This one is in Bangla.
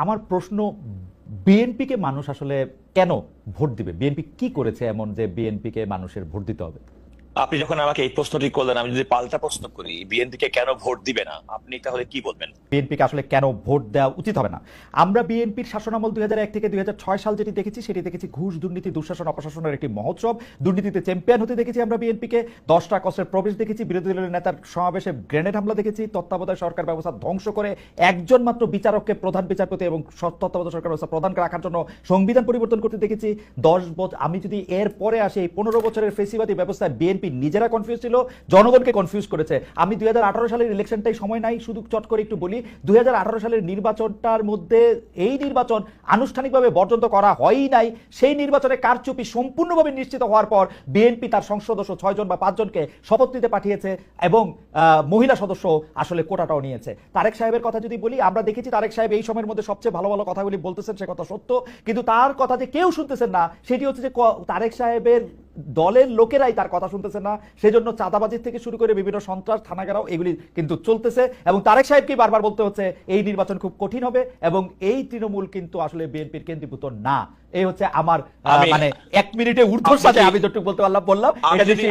আমার প্রশ্ন, বিএনপিকে মানুষ আসলে কেন ভোট দিবে? বিএনপি কি করেছে এমন যে বিএনপিকে মানুষের ভোট দিতে হবে? আপনি যখন আমাকে এই প্রশ্নটি করলেন, আমি যদি পাল্টা প্রশ্ন করি, বিএনপি কে কেন ভোট দিবে না, আপনি তাহলে কি বলবেন? বিএনপিকে আসলে কেন ভোট দেওয়া উচিত হবে না? আমরা বিএনপির শাসনামল 2001 থেকে 2006 সাল যেটি দেখেছি, সেটি দেখেছি ঘুষ, দুর্নীতি, দুঃশাসন, অপশাসনের একটি মহোৎসব। দুর্নীতিতে চ্যাম্পিয়ন হতে দেখেছি আমরা বিএনপিকে। 10টা কষ্টের প্রবেশ দেখেছি, বিরোধী দলের নেতার সমাবেশে গ্রেনেড হামলা দেখেছি, তত্ত্বাবধায়ক সরকার ব্যবস্থা ধ্বংস করে একজন মাত্র বিচারককে প্রধান বিচারপতি এবং তত্ত্বাবধায়ক সরকার ব্যবস্থা প্রধান রাখার জন্য সংবিধান পরিবর্তন করতে দেখেছি। 10 বছর, আমি যদি এর পরে আসি, এই 15 বছরের ফেসিবাদী ব্যবস্থায় বিএনপি নিজেরা কনফিউজ ছিল, জনগণকে কনফিউজ করেছে। আমি 2018 সালের ইলেকশনটাই সময় নাই, শুধু চট করে একটু বলি। 2018 সালের নির্বাচনটার মধ্যে এই নির্বাচন আনুষ্ঠানিকভাবে বর্জন তো করা হয়ই নাই। সেই নির্বাচনে কারচুপি সম্পূর্ণভাবে নিশ্চিত হওয়ার পর বিএনপি তার সংসদ সদস্য 6 জন বা 5 জনকে শপথ নিতে পাঠিয়েছে এবং মহিলা সদস্য আসলে কোটাটাও নিয়েছে। তারেক সাহেবের কথা যদি বলি, আমরা দেখেছি তারেক সাহেব এই সময়ের মধ্যে সবচেয়ে ভালো ভালো কথাগুলি বলতেছেন, সে কথা সত্য, কিন্তু তার কথা যে কেউ শুনতেছেন না, সেটি হচ্ছে যে তারেক সাহেবের দলের লোকেরাই তার কথা শুনতেছে না। সেজন্য চাঁদাবাজির থেকে শুরু করে বিভিন্ন সন্ত্রাস, থানাগারাও এগুলি কিন্তু চলতেছে এবং তারেক সাহেবকে বারবার বলতে হচ্ছে এই নির্বাচন খুব কঠিন হবে এবং এই তৃণমূল কিন্তু আসলে বিএনপির কেন্দ্রীভূত না। এই হচ্ছে আমার মানে 1 মিনিটে ঊর্ধ্বর সাথে আমি যতটুকু বলতে পারলাম বললাম। এটা যদি